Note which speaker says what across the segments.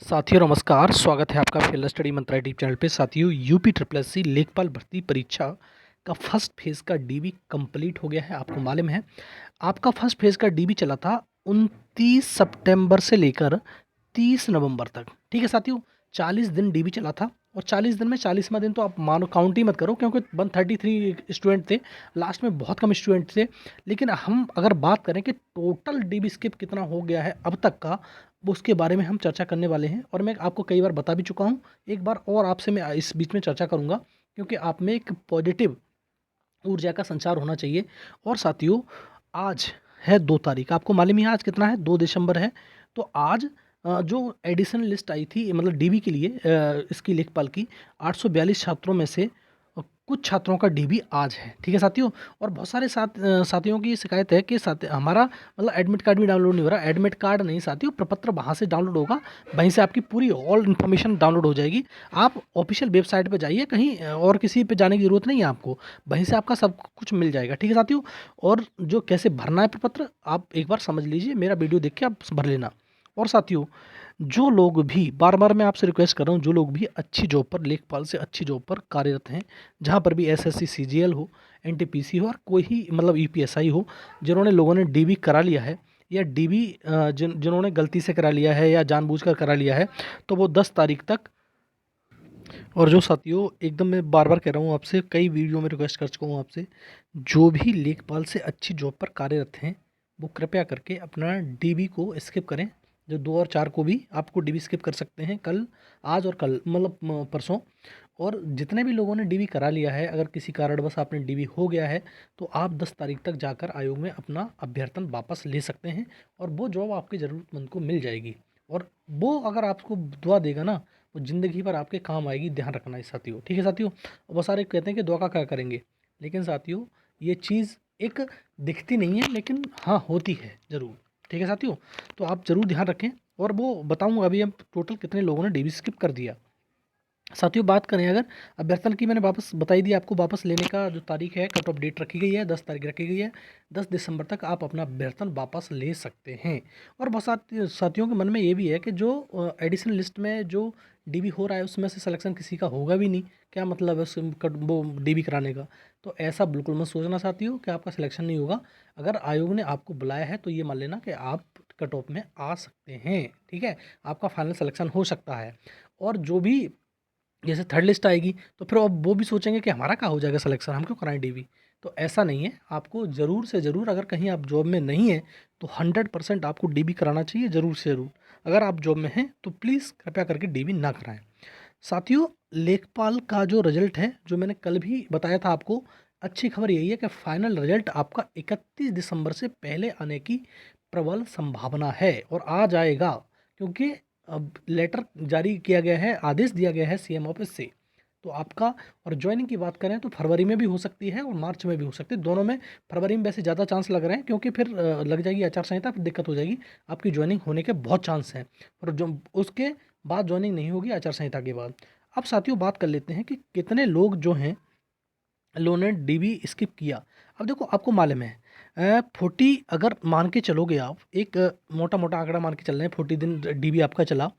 Speaker 1: साथियों नमस्कार, स्वागत है आपका फिलहाल स्टडी मंत्रा यूट्यूब चैनल पे। साथियों यूपी ट्रिपल एस सी लेखपाल भर्ती परीक्षा का फर्स्ट फेज़ का डीबी कंप्लीट हो गया है। आपको मालूम है आपका फर्स्ट फेज़ का डीबी चला था 29 सितंबर से लेकर 30 नवंबर तक। ठीक है साथियों, 40 दिन डीबी चला था और 40 दिन में 40वां दिन तो आप मानो काउंट ही मत करो, क्योंकि 133 स्टूडेंट थे, लास्ट में बहुत कम स्टूडेंट थे। लेकिन हम अगर बात करें कि टोटल डीबी स्किप कितना हो गया है अब तक का, वो उसके बारे में हम चर्चा करने वाले हैं। और मैं आपको कई बार बता भी चुका हूँ, एक बार और आपसे मैं इस बीच में चर्चा करूँगा, क्योंकि आप में एक पॉजिटिव ऊर्जा का संचार होना चाहिए। और साथियों, आज है 2 तारीख, आपको मालूम ही है आज कितना है, 2 दिसंबर है। तो आज जो एडिशनल लिस्ट आई थी, मतलब डीबी के लिए, इसकी लेखपाल की 842 छात्रों में से कुछ छात्रों का डीबी आज है। ठीक है साथियों। और बहुत सारे साथियों की शिकायत है कि हमारा मतलब एडमिट कार्ड भी डाउनलोड नहीं हो रहा। एडमिट कार्ड नहीं साथियों, प्रपत्र वहाँ से डाउनलोड होगा, वहीं से आपकी पूरी ऑल इन्फॉर्मेशन डाउनलोड हो जाएगी। आप ऑफिशियल वेबसाइट पे जाइए, कहीं और किसी पे जाने की ज़रूरत नहीं है आपको, वहीं से आपका सब कुछ मिल जाएगा। ठीक है साथियों। और जो कैसे भरना है प्रपत्र, आप एक बार समझ लीजिए, मेरा वीडियो देख के आप भर लेना। और साथियों, जो लोग भी, बार बार मैं आपसे रिक्वेस्ट कर रहा हूँ, जो लोग भी अच्छी जॉब पर, लेखपाल से अच्छी जॉब पर कार्यरत हैं, जहाँ पर भी एसएससी सीजीएल हो, एनटीपीसी हो, और कोई ही मतलब ईपीएसआई हो, जिन्होंने लोगों ने डीबी करा लिया है, या डीबी जिन्होंने गलती से करा लिया है या जानबूझकर करा लिया है, तो वो 10 तारीख तक। और जो साथियों, एकदम मैं बार बार कह रहा हूँ आपसे, कई वीडियो में रिक्वेस्ट कर चुका हूँ आपसे, जो भी लेखपाल से अच्छी जॉब पर कार्यरत हैं, वो कृपया करके अपना डीबी को स्किप करें। जो 2 और 4 को भी आपको डीबी स्किप कर सकते हैं, कल, आज और कल, मतलब परसों। और जितने भी लोगों ने डीबी करा लिया है, अगर किसी कारणवश आपने डीबी हो गया है, तो आप 10 तारीख तक जाकर आयोग में अपना अभ्यर्थन वापस ले सकते हैं, और वो जॉब आपके ज़रूरतमंद को मिल जाएगी। और वो अगर आपको दुआ देगा ना, वो ज़िंदगी भर आपके काम आएगी, ध्यान रखना है साथियों। ठीक है साथियों। बहुत सारे कहते हैं कि दुआ का क्या करेंगे, लेकिन साथियों, ये चीज़ एक दिखती नहीं है, लेकिन हाँ होती है ज़रूर। ठीक है साथियों। तो आप ज़रूर ध्यान रखें। और वो बताऊँगा अभी हम टोटल कितने लोगों ने डीबी स्किप कर दिया। साथियों, बात करें अगर अभ्यर्थन की, मैंने वापस बताई दी आपको, वापस लेने का जो तारीख है, कट ऑफ डेट रखी गई है, 10 तारीख रखी गई है। 10 दिसंबर तक आप अपना अभ्यर्थन वापस ले सकते हैं। और बहुत साथियों के मन में ये भी है कि जो एडिशनल लिस्ट में जो डीबी हो रहा है, उसमें से सिलेक्शन किसी का होगा भी नहीं, क्या मतलब है वो डीबी कराने का। तो ऐसा बिल्कुल मत सोचना साथियों कि आपका सिलेक्शन नहीं होगा। अगर आयोग ने आपको बुलाया है, तो ये मान लेना कि आप कट ऑफ में आ सकते हैं। ठीक है, आपका फाइनल सिलेक्शन हो सकता है। और जो भी, जैसे थर्ड लिस्ट आएगी, तो फिर अब वो भी सोचेंगे कि हमारा कहाँ हो जाएगा सिलेक्शन, हम क्यों कराएं डीबी। तो ऐसा नहीं है, आपको ज़रूर से ज़रूर, अगर कहीं आप जॉब में नहीं है, तो 100% आपको डीबी कराना चाहिए, ज़रूर से ज़रूर। अगर आप जॉब में हैं, तो प्लीज़ कृपया करके डीबी ना कराएं। साथियों, लेखपाल का जो रिजल्ट है, जो मैंने कल भी बताया था आपको, अच्छी खबर यही है कि फाइनल रिजल्ट आपका 31 दिसंबर से पहले आने की प्रबल संभावना है, और आ जाएगा, क्योंकि अब लेटर जारी किया गया है, आदेश दिया गया है सीएम ऑफिस से। तो आपका, और ज्वाइनिंग की बात करें तो फरवरी में भी हो सकती है और मार्च में भी हो सकती है, दोनों में। फरवरी में वैसे ज़्यादा चांस लग रहे हैं, क्योंकि फिर लग जाएगी आचार संहिता, फिर दिक्कत हो जाएगी, आपकी ज्वाइनिंग होने के बहुत चांस हैं। और जो उसके बाद ज्वाइनिंग नहीं होगी आचार संहिता के बाद। अब साथियों, बात कर लेते हैं कि कितने लोग जो हैं, लोगों ने डीबी स्किप किया। अब देखो, आपको मालूम है 40, अगर मान के चलोगे आप, एक मोटा मोटा आंकड़ा मान के चल रहे हैं, 40 दिन डीबी आपका चला।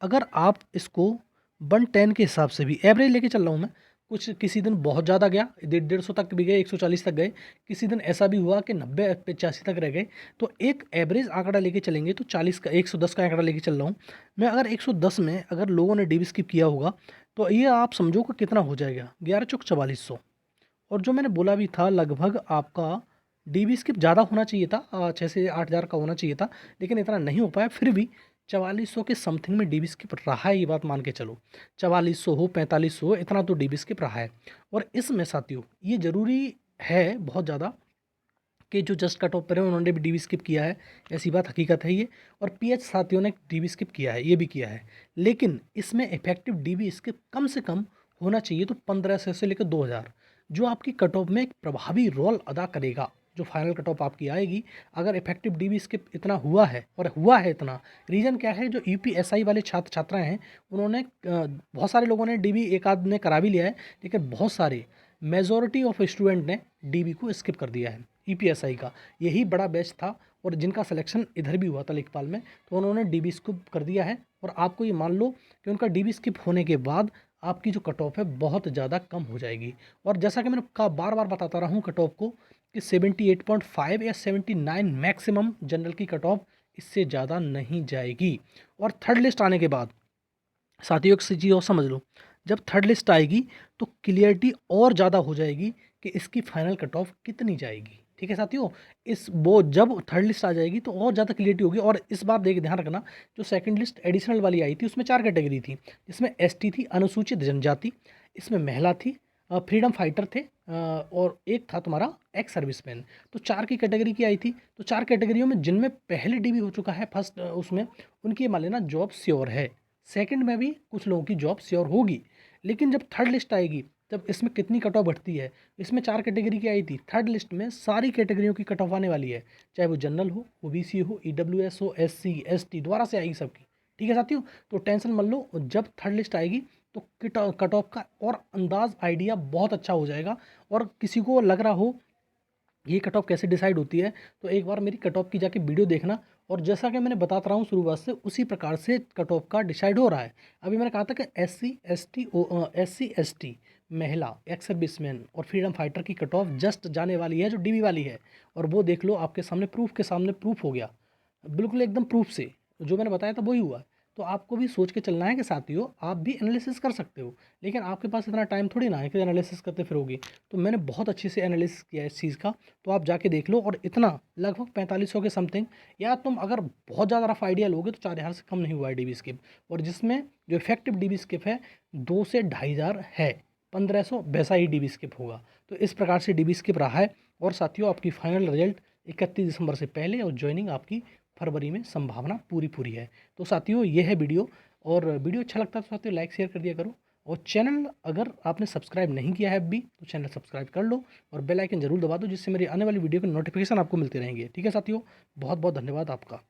Speaker 1: अगर आप इसको 110 के हिसाब से भी एवरेज लेके चल रहा हूँ मैं, कुछ किसी दिन बहुत ज़्यादा गया, 150 तक भी गए, 140 तक गए, किसी दिन ऐसा भी हुआ कि 90-85 तक रह गए। तो एक एवरेज आंकड़ा लेके चलेंगे तो 40 का, 110 का आंकड़ा लेके चल रहा हूँ मैं। अगर 110 में अगर लोगों ने डीबी स्किप किया होगा, तो ये आप समझो कि कितना हो जाएगा, 11 चौक 4400। और जो मैंने बोला भी था, लगभग आपका डीबी स्किप ज़्यादा होना चाहिए था, 6 से 8 हज़ार का होना चाहिए था, लेकिन इतना नहीं हो पाया। फिर भी 4400 के समथिंग में डीबी स्किप रहा है, ये बात मान के चलो। 4400 हो, 4500 हो, इतना तो डीबी स्किप रहा है। और इसमें साथियों, ये ज़रूरी है बहुत ज़्यादा कि जो जस्ट कट ऑफ पर है, उन्होंने भी डीबी स्किप किया है, ऐसी बात, हकीकत है ये। और पीएच साथियों ने डीबी स्किप किया है, ये भी किया है। लेकिन इसमें इफेक्टिव डीबी स्किप कम से कम होना चाहिए, तो 1500 से लेकर 2000, जो आपकी कट ऑफ में एक प्रभावी रोल अदा करेगा, जो फाइनल कट ऑफ आपकी आएगी। अगर इफेक्टिव डीबी स्किप इतना हुआ है, और हुआ है इतना, रीज़न क्या है, जो यूपीएसआई वाले छात्र छात्राएं हैं, उन्होंने बहुत सारे लोगों ने डीबी, एक आध ने करा भी लिया है, लेकिन बहुत सारे, मेजॉरिटी ऑफ स्टूडेंट ने डीबी को स्किप कर दिया है। ईपीएसआई का यही बड़ा बैच था, और जिनका सिलेक्शन इधर भी हुआ था लेखपाल में, तो उन्होंने डीबी स्किप कर दिया है। और आपको ये मान लो कि उनका डीबी स्किप होने के बाद आपकी जो कट ऑफ है बहुत ज़्यादा कम हो जाएगी। और जैसा कि मैंने कहा, बार बार बताता रहा हूँ कट ऑफ को कि 78.5 या 79 मैक्सिमम जनरल की कट ऑफ, इससे ज़्यादा नहीं जाएगी। और थर्ड लिस्ट आने के बाद साथियों एक चीज़ और समझ लो, जब थर्ड लिस्ट आएगी तो क्लियरिटी और ज़्यादा हो जाएगी कि इसकी फाइनल कट ऑफ कितनी जाएगी। ठीक है साथियों, इस वो जब थर्ड लिस्ट आ जाएगी तो और ज़्यादा क्लियरिटी होगी। और इस बार देख ध्यान रखना, जो सेकंड लिस्ट एडिशनल वाली आई थी उसमें 4 कैटेगरी थी, जिसमें एसटी थी, अनुसूचित जनजाति, इसमें महिला थी, फ्रीडम फाइटर थे, और एक था तुम्हारा एक्स सर्विसमैन। तो 4 की कैटेगरी की आई थी। तो 4 कैटेगरियों में जिनमें पहले डीबी हो चुका है फर्स्ट उसमें, उनकी मान लेना जॉब श्योर है। सेकंड में भी कुछ लोगों की जॉब श्योर होगी। लेकिन जब थर्ड लिस्ट आएगी तब इसमें कितनी कट ऑफ बढ़ती है। इसमें 4 कैटेगरी की आई थी, थर्ड लिस्ट में सारी कैटेगरियों की कट ऑफ आने वाली है, चाहे वो जनरल हो, ओबीसी हो, ईडब्ल्यूएस हो, एससी एसटी, दोबारा से आएगी सबकी। ठीक है साथियों, तो टेंशन मत लो, जब थर्ड लिस्ट आएगी तो कट ऑफ का और अंदाज आइडिया बहुत अच्छा हो जाएगा। और किसी को लग रहा हो ये कट ऑफ कैसे डिसाइड होती है, तो एक बार मेरी कट ऑफ की जाके वीडियो देखना। और जैसा कि मैंने बताता रहा हूँ शुरुआत से, उसी प्रकार से कट ऑफ का डिसाइड हो रहा है। अभी मैंने कहा था कि एससी एसटी, महिला, एक्स सर्विसमैन और फ्रीडम फाइटर की कट ऑफ जस्ट जाने वाली है, जो डीबी वाली है। और वो देख लो, आपके सामने प्रूफ के सामने प्रूफ हो गया, बिल्कुल एकदम प्रूफ से जो मैंने बताया था वही हुआ। तो आपको भी सोच के चलना है कि साथियों आप भी एनालिसिस कर सकते हो, लेकिन आपके पास इतना टाइम थोड़ी ना है कि एनालिसिस करते फिरोगे। तो मैंने बहुत अच्छे से एनालिसिस किया है इस चीज़ का, तो आप जाके देख लो। और इतना लगभग 4500 के समथिंग, या तुम अगर बहुत ज़्यादा रफ आइडिया लोगे तो 4000 से कम नहीं हुआ है डीबी स्किप। और जिसमें जो इफेक्टिव डीबी स्किप है 2 से 2500 है, 1500 वैसा ही डीबी स्किप होगा। तो इस प्रकार से डीबी स्किप रहा है। और साथियों आपकी फाइनल रिजल्ट 31 दिसंबर से पहले, और ज्वाइनिंग आपकी फरवरी में संभावना पूरी पूरी है। तो साथियों ये है वीडियो। और वीडियो अच्छा लगता है तो साथियों लाइक शेयर कर दिया करो। और चैनल अगर आपने सब्सक्राइब नहीं किया है अभी तो चैनल सब्सक्राइब कर लो, और बेल आइकन जरूर दबा दो, जिससे मेरी आने वाली वीडियो के नोटिफिकेशन आपको मिलते रहेंगे। ठीक है साथियों, बहुत बहुत धन्यवाद आपका।